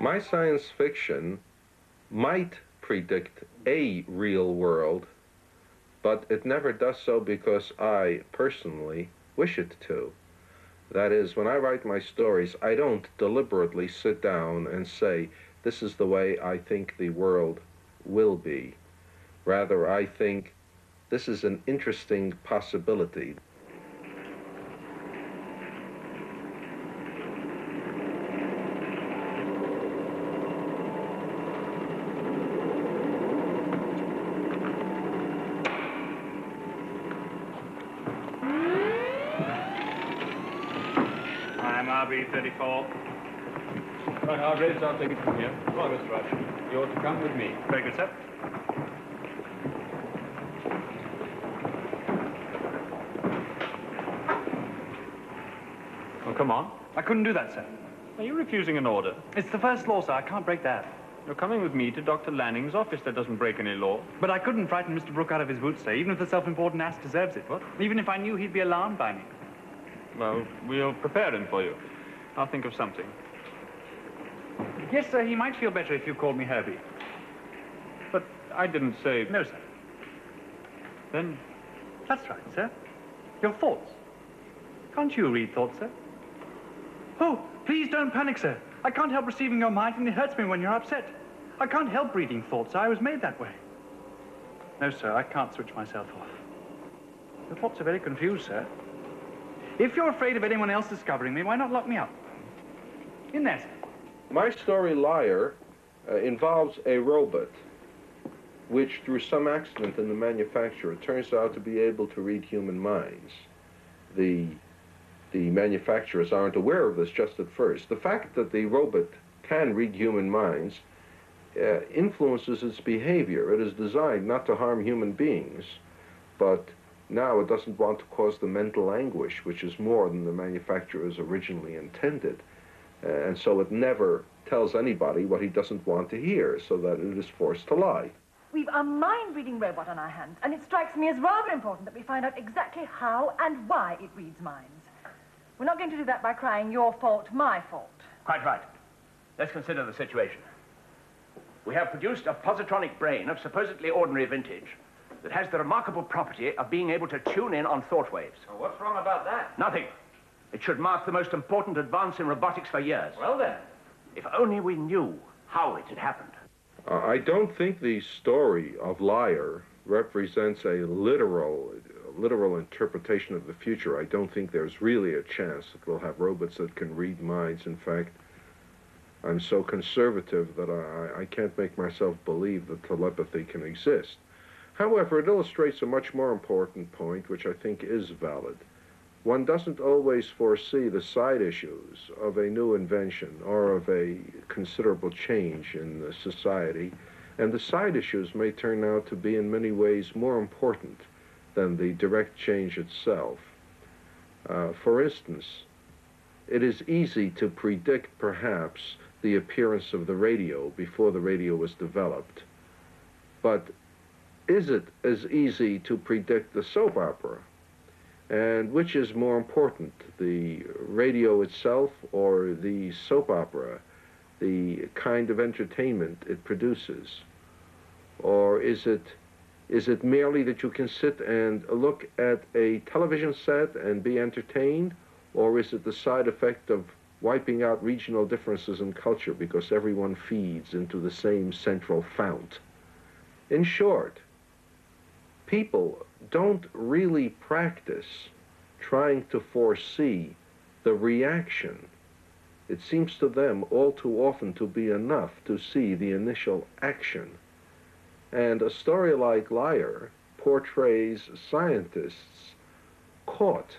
My science fiction might predict a real world, but it never does so because I personally wish it to. That is, when I write my stories, I don't deliberately sit down and say, this is the way I think the world will be. Rather, I think this is an interesting possibility. I'm RB34. Right, Hargraves, I'll take it from here. Well, Mr. Rush, you're to come with me. Very good, sir. Well, come on. I couldn't do that, sir. Are you refusing an order? It's the first law, sir. I can't break that. You're coming with me to Dr. Lanning's office. That doesn't break any law. But I couldn't frighten Mr. Brooke out of his boots, sir, even if the self-important ass deserves it. What? Even if I knew he'd be alarmed by me. Well, we'll prepare him for you. I'll think of something. Yes, sir, he might feel better if you called me Herbie. But I didn't say... No, sir. Then... That's right, sir. Your thoughts. Can't you read thoughts, sir? Oh, please don't panic, sir. I can't help receiving your mind, and it hurts me when you're upset. I can't help reading thoughts, sir. I was made that way. No, sir, I can't switch myself off. Your thoughts are very confused, sir. If you're afraid of anyone else discovering me, why not lock me up? In there, sir. My story, Liar, involves a robot which, through some accident in the manufacture, turns out to be able to read human minds. The manufacturers aren't aware of this just at first. The fact that the robot can read human minds influences its behavior. It is designed not to harm human beings, but now it doesn't want to cause the mental anguish, which is more than the manufacturers originally intended. And so it never tells anybody what he doesn't want to hear, so that it is forced to lie. We've a mind-reading robot on our hands, and it strikes me as rather important that we find out exactly how and why it reads minds. We're not going to do that by crying, your fault, my fault. Quite right. Let's consider the situation. We have produced a positronic brain of supposedly ordinary vintage that has the remarkable property of being able to tune in on thought waves. Well, what's wrong about that? Nothing. It should mark the most important advance in robotics for years. Well, then. If only we knew how it had happened. I don't think the story of Liar represents a literal interpretation of the future. I don't think there's really a chance that we'll have robots that can read minds. In fact, I'm so conservative that I can't make myself believe that telepathy can exist. However, it illustrates a much more important point, which I think is valid. One doesn't always foresee the side issues of a new invention or of a considerable change in the society, and the side issues may turn out to be in many ways more important than the direct change itself. For instance, it is easy to predict, perhaps, the appearance of the radio before the radio was developed. But is it as easy to predict the soap opera? And which is more important, the radio itself or the soap opera, the kind of entertainment it produces? Or is it merely that you can sit and look at a television set and be entertained? Or is it the side effect of wiping out regional differences in culture because everyone feeds into the same central fount? In short, people don't really practice trying to foresee the reaction. It seems to them all too often to be enough to see the initial action. And a story like Liar portrays scientists caught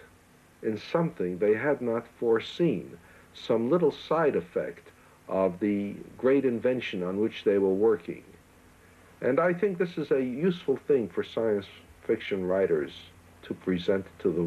in something they had not foreseen, some little side effect of the great invention on which they were working. And I think this is a useful thing for science fiction writers to present to the